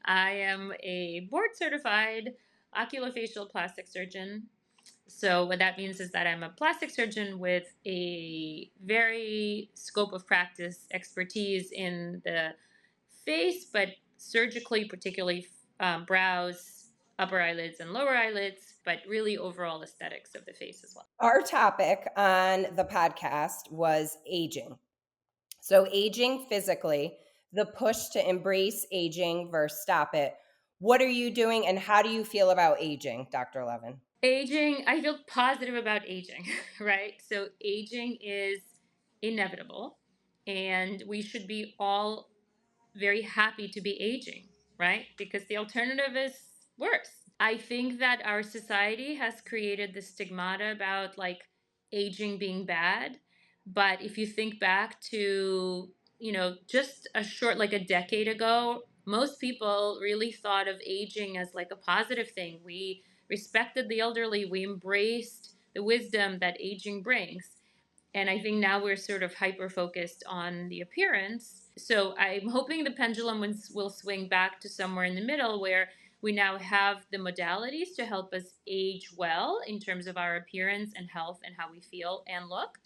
I am a board certified oculofacial plastic surgeon. So what that means is that I'm a plastic surgeon with a very scope of practice expertise in the face, but surgically, particularly brows, upper eyelids, and lower eyelids, but really overall aesthetics of the face as well. Our topic on the podcast was aging. So aging physically, the push to embrace aging versus stop it. What are you doing and how do you feel about aging, Dr. Leaven? Aging, I feel positive about aging, right? So aging is inevitable and we should be all very happy to be aging, right? Because the alternative is worse. I think that our society has created this stigmata about like aging being bad. But if you think back to just a short, like a decade ago, most people really thought of aging as like a positive thing. We respected the elderly, we embraced the wisdom that aging brings. And I think now we're sort of hyper focused on the appearance. So I'm hoping the pendulum will swing back to somewhere in the middle where we now have the modalities to help us age well in terms of our appearance and health and how we feel and look.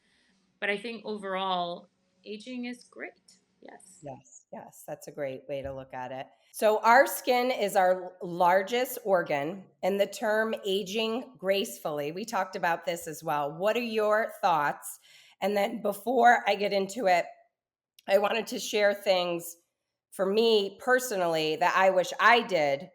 But I think overall, aging is great. Yes. Yes, yes, that's a great way to look at it. So, our skin is our largest organ, and the term aging gracefully, we talked about this as well. What are your thoughts? And then, before I get into it, I wanted to share things for me personally that I wish I did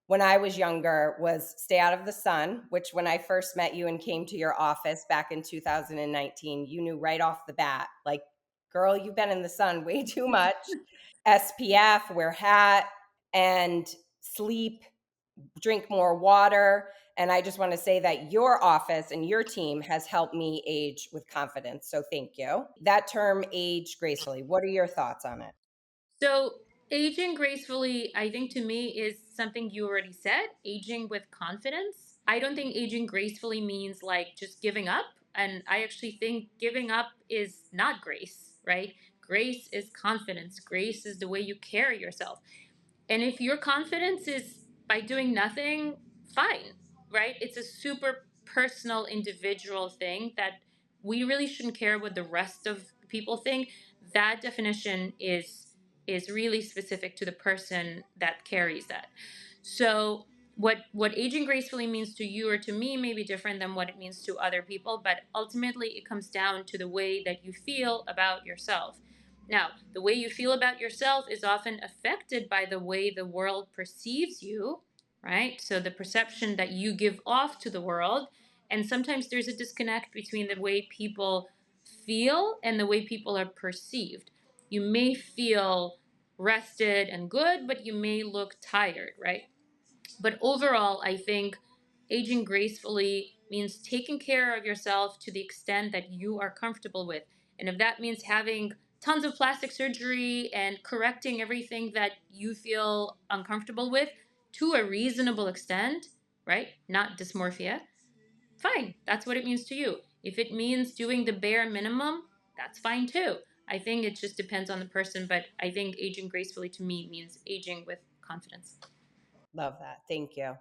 when I was younger was stay out of the sun, which when I first met you and came to your office back in 2019, you knew right off the bat, like, girl, you've been in the sun way too much. SPF, wear hat, and sleep, drink more water. And I just want to say that your office and your team has helped me age with confidence. So thank you. That term, age gracefully, what are your thoughts on it? So, aging gracefully, I think to me is something you already said, aging with confidence. I don't think aging gracefully means like just giving up. And I actually think giving up is not grace, right? Grace is confidence. Grace is the way you carry yourself. And if your confidence is by doing nothing, fine, right? It's a super personal, individual thing that we really shouldn't care what the rest of people think. That definition is really specific to the person that carries that. So what aging gracefully means to you or to me may be different than what it means to other people, but ultimately it comes down to the way that you feel about yourself. Now, the way you feel about yourself is often affected by the way the world perceives you, right? So the perception that you give off to the world. And sometimes there's a disconnect between the way people feel and the way people are perceived. You may feel rested and good, but you may look tired, right? But overall, I think aging gracefully means taking care of yourself to the extent that you are comfortable with. And if that means having tons of plastic surgery and correcting everything that you feel uncomfortable with to a reasonable extent, right? Not dysmorphia, fine. That's what it means to you. If it means doing the bare minimum, that's fine too. I think it just depends on the person, but I think aging gracefully to me means aging with confidence. Love that. Thank you.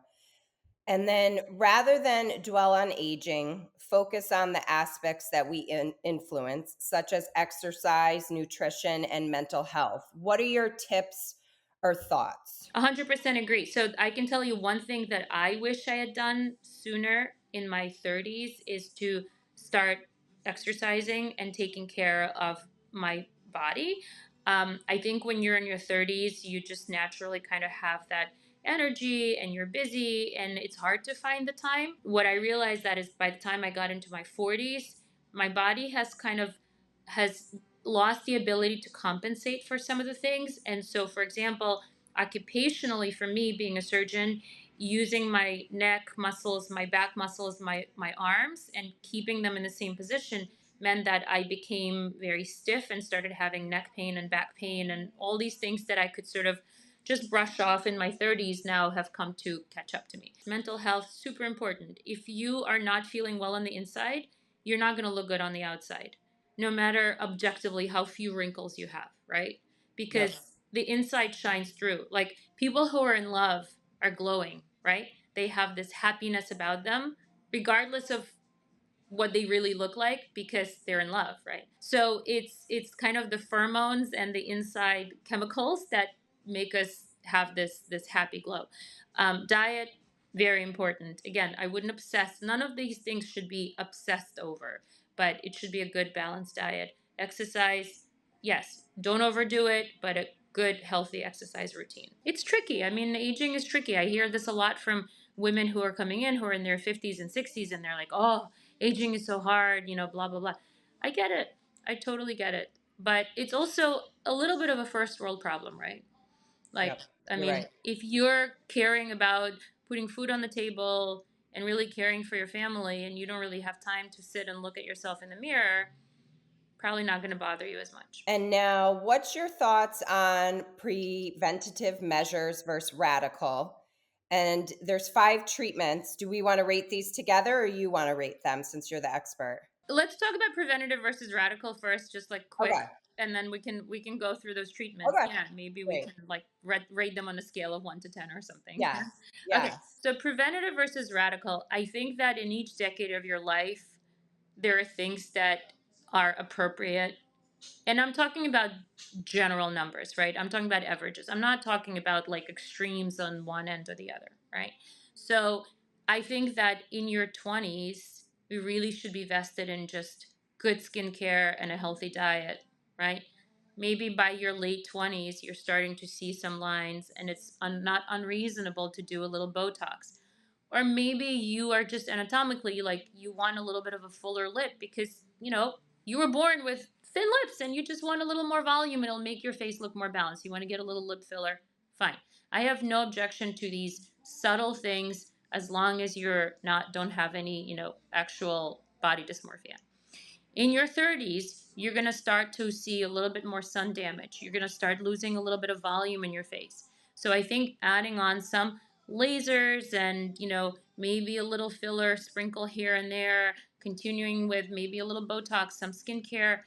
And then rather than dwell on aging, focus on the aspects that we influence, such as exercise, nutrition, and mental health. What are your tips or thoughts? 100% agree. So I can tell you one thing that I wish I had done sooner in my 30s is to start exercising and taking care of my body. I think when you're in your 30s, you just naturally kind of have that energy and you're busy and it's hard to find the time. What I realized that is by the time I got into my 40s, my body has lost the ability to compensate for some of the things. And so, for example, occupationally for me being a surgeon, using my neck muscles, my back muscles, my arms, and keeping them in the same position meant that I became very stiff and started having neck pain and back pain and all these things that I could sort of just brush off in my 30s now have come to catch up to me. Mental health, super important. If you are not feeling well on the inside, you're not going to look good on the outside, no matter objectively how few wrinkles you have, right? Because Yep. the inside shines through. Like people who are in love are glowing, right? They have this happiness about them, regardless of what they really look like because they're in love, right? So it's kind of the pheromones and the inside chemicals that make us have this happy glow. Diet, very important. Again, I wouldn't obsess. None of these things should be obsessed over, but it should be a good balanced diet. Exercise, yes, don't overdo it, but a good healthy exercise routine. It's tricky. I mean, aging is tricky. I hear this a lot from women who are coming in who are in their 50s and 60s and they're like, "Oh, aging is so hard, blah, blah, blah." I get it. I totally get it. But it's also a little bit of a first world problem, right? Like, Yep. I You're mean, right. if you're caring about putting food on the table and really caring for your family and you don't really have time to sit and look at yourself in the mirror, probably not going to bother you as much. And now, what's your thoughts on preventative measures versus radical? And there's 5 treatments. Do we want to rate these together, or you want to rate them since you're the expert? Let's talk about preventative versus radical first, just like quick, Okay. and then we can go through those treatments. Okay. Yeah, maybe we Great. can like rate them on a scale of 1 to 10 or something. Yes. Okay, Yes. so preventative versus radical. I think that in each decade of your life, there are things that are appropriate. And I'm talking about general numbers, right? I'm talking about averages. I'm not talking about like extremes on one end or the other, right? So I think that in your 20s, we really should be vested in just good skincare and a healthy diet, right? Maybe by your late 20s, you're starting to see some lines, and it's not unreasonable to do a little Botox. Or maybe you are just anatomically like you want a little bit of a fuller lip because, you were born with thin lips and you just want a little more volume and it'll make your face look more balanced. You want to get a little lip filler. Fine. I have no objection to these subtle things as long as you're not don't have any, actual body dysmorphia. In your 30s, you're going to start to see a little bit more sun damage. You're going to start losing a little bit of volume in your face. So I think adding on some lasers and, maybe a little filler sprinkle here and there, continuing with maybe a little Botox, some skincare,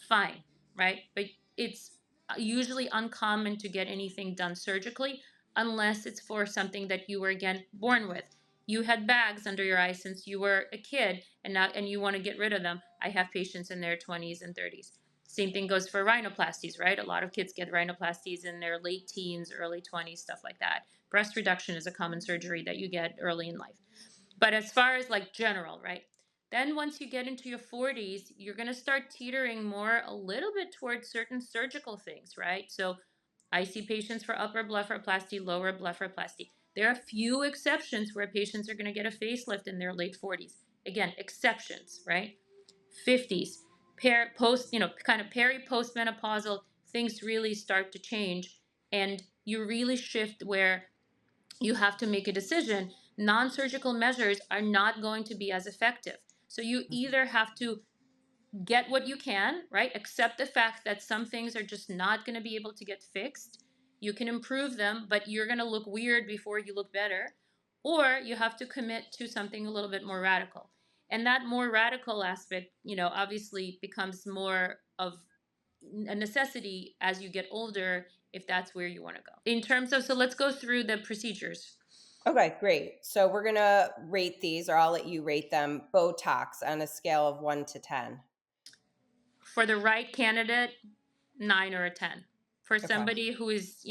fine, right? But it's usually uncommon to get anything done surgically unless it's for something that you were, again, born with. You had bags under your eyes since you were a kid, and you want to get rid of them. I have patients in their 20s and 30s. Same thing goes for rhinoplasties, right? A lot of kids get rhinoplasties in their late teens, early 20s, stuff like that. Breast reduction is a common surgery that you get early in life. But as far as like general, right? Then once you get into your 40s, you're going to start teetering more a little bit towards certain surgical things, right? So I see patients for upper blepharoplasty, lower blepharoplasty. There are few exceptions where patients are going to get a facelift in their late 40s. Again, exceptions, right? 50s, kind of postmenopausal, things really start to change, and you really shift where you have to make a decision. Non-surgical measures are not going to be as effective. So you either have to get what you can, right? Accept the fact that some things are just not going to be able to get fixed. You can improve them, but you're going to look weird before you look better. Or you have to commit to something a little bit more radical. And that more radical aspect, obviously becomes more of a necessity as you get older if that's where you want to go. In terms of, so let's go through the procedures. Okay, great. So we're going to rate these, or I'll let you rate them. Botox on a scale of 1 to 10. For the right candidate, 9 or a 10. For somebody who is,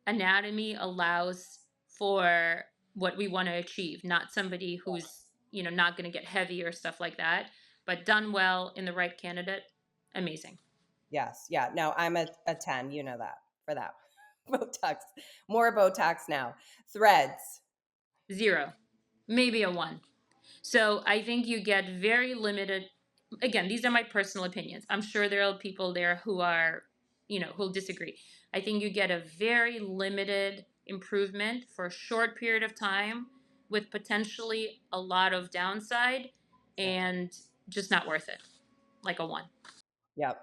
anatomy allows for what we want to achieve, not somebody who's, not going to get heavy or stuff like that, but done well in the right candidate, amazing. Yes. Yeah. No, I'm a 10. You know that for that. Botox. More Botox now. Threads. 0, maybe a 1. So I think you get very limited. Again, these are my personal opinions. I'm sure there are people there who are, who'll disagree. I think you get a very limited improvement for a short period of time with potentially a lot of downside and just not worth it. Like a 1. Yep.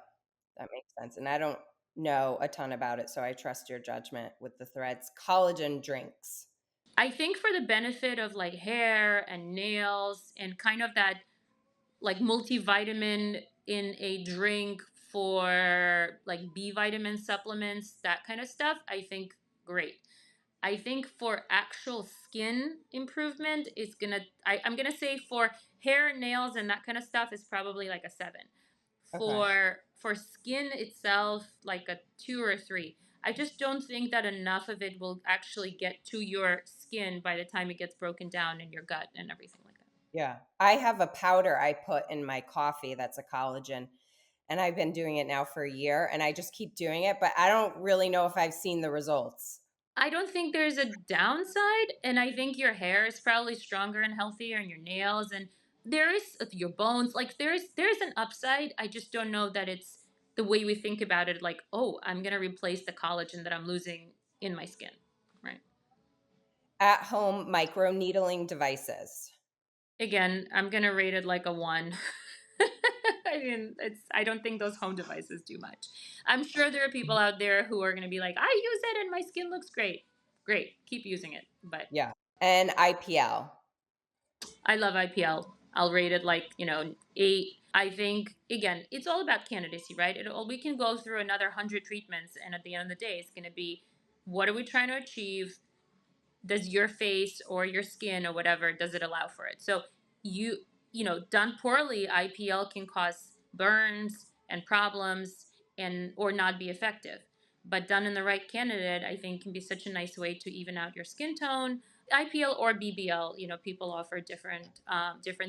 That makes sense. And I don't know a ton about it, so I trust your judgment with the threads. Collagen drinks. I think for the benefit of like hair and nails and kind of that like multivitamin in a drink for like B vitamin supplements, that kind of stuff, I think great. I think for actual skin improvement, I'm gonna say for hair, nails, and that kind of stuff is probably like a 7. Okay. For skin itself, like a 2 or a 3. I just don't think that enough of it will actually get to your skin by the time it gets broken down in your gut and everything like that. Yeah. I have a powder I put in my coffee that's a collagen, and I've been doing it now for a year, and I just keep doing it, but I don't really know if I've seen the results. I don't think there's a downside, and I think your hair is probably stronger and healthier, and your nails, and there is your bones. Like there's an upside. I just don't know that it's the way we think about it. Like, oh, I'm gonna replace the collagen that I'm losing in my skin, right? At home micro needling devices. Again, I'm gonna rate it like a 1. I mean, I don't think those home devices do much. I'm sure there are people out there who are going to be like, I use it and my skin looks great. Great. Keep using it. But Yeah. And IPL. I love IPL. I'll rate it like, 8. I think, again, it's all about candidacy, right? We can go through another 100 treatments, and at the end of the day, it's going to be, what are we trying to achieve? Does your face or your skin or whatever, does it allow for it? So you done poorly, IPL can cause burns and problems and or not be effective. But done in the right candidate, I think, can be such a nice way to even out your skin tone. IPL or BBL, people offer different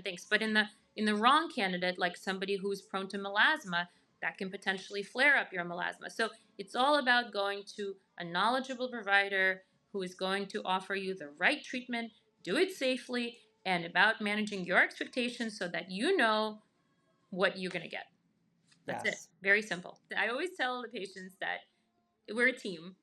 things. But in the wrong candidate, like somebody who's prone to melasma, that can potentially flare up your melasma. So it's all about going to a knowledgeable provider who is going to offer you the right treatment, do it safely, and about managing your expectations so that you know what you're going to get. That's it. Very simple. I always tell the patients that we're a team,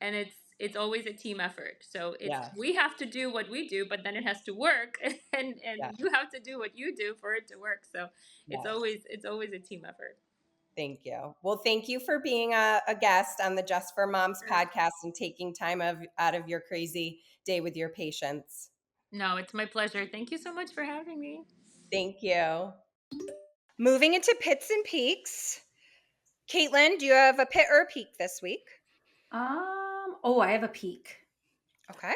and it's always a team effort. So we have to do what we do, but then it has to work, and you have to do what you do for it to work. So it's always a team effort. Thank you. Well, thank you for being a guest on the Just for Moms podcast and taking time out of your crazy day with your patients. No, it's my pleasure. Thank you so much for having me. Thank you. Moving into pits and peaks. Caitlin, do you have a pit or a peak this week? I have a peak. Okay.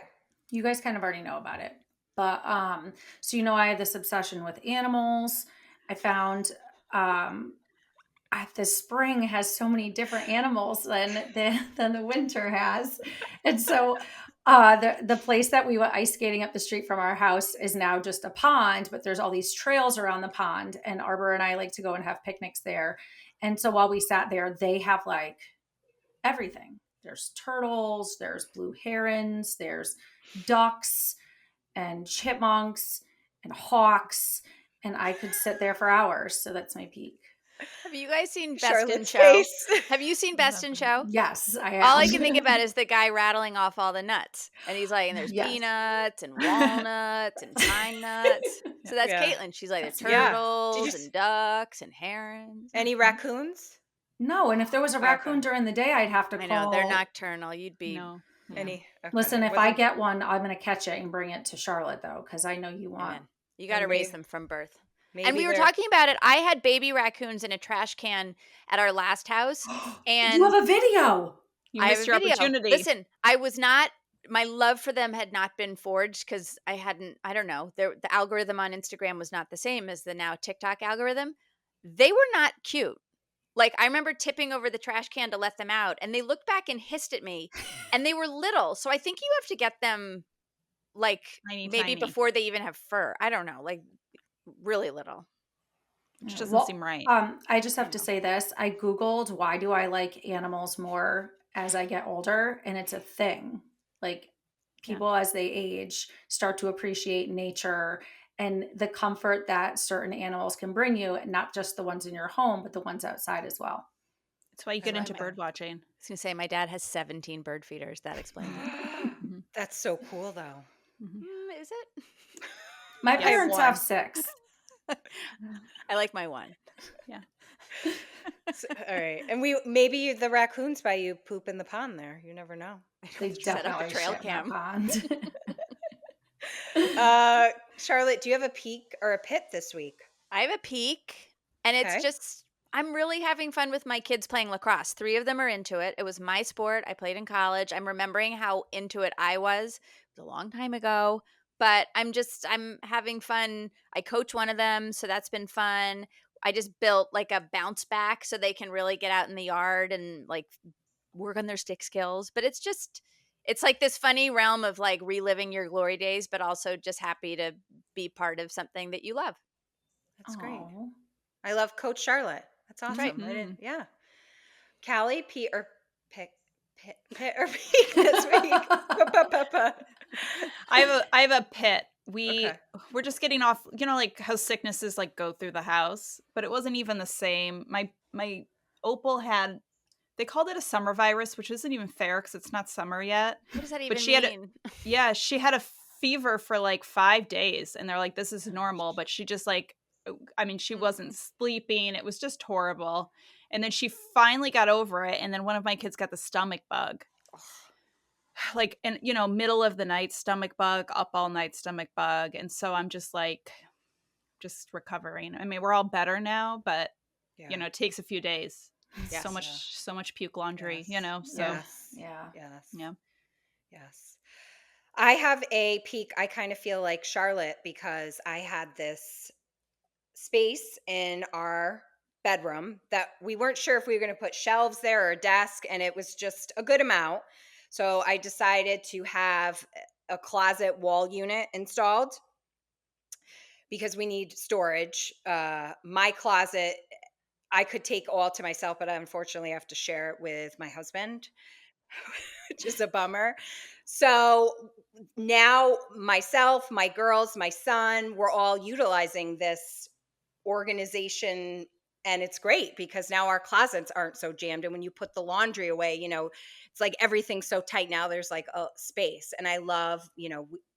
You guys kind of already know about it. But so I have this obsession with animals. I found the spring has so many different animals than the winter has. And so the place that we went ice skating up the street from our house is now just a pond, but there's all these trails around the pond, and Arbor and I like to go and have picnics there. And so while we sat there, they have like everything. There's turtles, there's blue herons, there's ducks and chipmunks and hawks, and I could sit there for hours. So that's my peak. Have you guys seen Best Charlotte's in Show? face. Have you seen Best in Show? Yes, I have. All I can think about is the guy rattling off all the nuts. And he's like, and there's peanuts and walnuts and pine nuts. So that's Caitlin. She's like, the turtles and ducks and herons. Any raccoons? No, and if there was a raccoon during the day, I'd have to call. I know, they're nocturnal. You'd be... No. Any? Okay. Listen, if I get one, I'm going to catch it and bring it to Charlotte, though, because I know you want. Amen. You got to raise them from birth. And we were talking about it. I had baby raccoons in a trash can at our last house. And you have a video. You missed your opportunity. Listen, I was not, my love for them had not been forged because I don't know, the algorithm on Instagram was not the same as the now TikTok algorithm. They were not cute. Like, I remember tipping over the trash can to let them out, and they looked back and hissed at me, and they were little. So I think you have to get them, like, tiny. Before they even have fur. I don't know, like, really little. Which doesn't seem right. I just have to say this. I Googled, why do I like animals more as I get older? And it's a thing. Like, people as they age start to appreciate nature and the comfort that certain animals can bring you, and not just the ones in your home, but the ones outside as well. That's why you get into bird watching. I was going to say, my dad has 17 bird feeders. That explains it. That's so cool, though. Is it? My parents have 6. I like my one. Yeah. All right. And maybe the raccoons by you poop in the pond there. You never know. They've set up a definitely trail shit in cam. that pond. Charlotte, do you have a peak or a pit this week? I have a peak, and it's just, I'm really having fun with my kids playing lacrosse. 3 of them are into it. It was my sport. I played in college. I'm remembering how into it I was. It was a long time ago, but I'm having fun. I coach one of them, so that's been fun. I just built like a bounce back so they can really get out in the yard and like work on their stick skills. But it's like this funny realm of like reliving your glory days, but also just happy to be part of something that you love. That's great. I love Coach Charlotte. That's awesome. Right. Yeah. Callie, pit or peak this week? I have a pit. We're just getting off, like how sicknesses like go through the house, but it wasn't even the same. My Opal had, they called it a summer virus, which isn't even fair because it's not summer yet. What does that even but she mean? She had a fever for like 5 days, and they're like, this is normal, but she just like I mean, she wasn't sleeping. It was just horrible. And then she finally got over it. And then one of my kids got the stomach bug. Like, and middle of the night stomach bug, up all night stomach bug. And so I'm just like, just recovering. I mean, we're all better now, but it takes a few days. Yes. So much puke laundry, Yes. so Yeah. Yes. I have a peak. I kind of feel like Charlotte because I had this space in our bedroom that we weren't sure if we were going to put shelves there or a desk, and it was just a good amount. So I decided to have a closet wall unit installed because we need storage. My closet, I could take all to myself, but unfortunately I have to share it with my husband, which is a bummer. So now myself, my girls, my son, we're all utilizing this organization, and it's great because now our closets aren't so jammed. And when you put the laundry away, it's like everything's so tight now. There's like a space, and I love,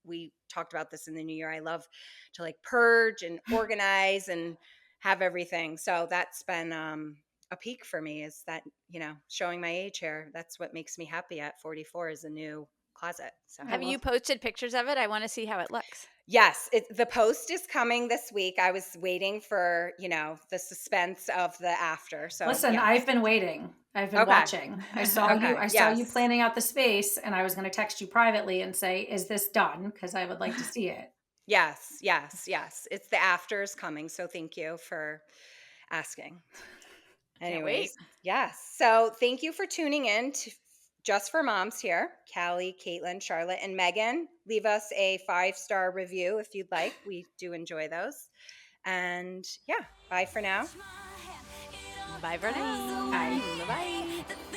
we talked about this in the new year. I love to like purge and organize and have everything. So that's been a peak for me, is that showing my age here. That's what makes me happy at 44 is a new closet. So Have you posted pictures of it? I want to see how it looks. yes, the post is coming this week. I was waiting for the suspense of the after. So listen, yes. I've been waiting. I've been watching. I saw you. I saw you Yes. planning out the space, and I was going to text you privately and say, "Is this done?" Because I would like to see it. Yes. It's the afters coming. So thank you for asking. Anyways, yes. So thank you for tuning in to Just for Moms here. Callie, Caitlin, Charlotte, and Megan. Leave us a 5-star review if you'd like. We do enjoy those. And yeah, bye for now. Bye for now. Bye. Bye-bye.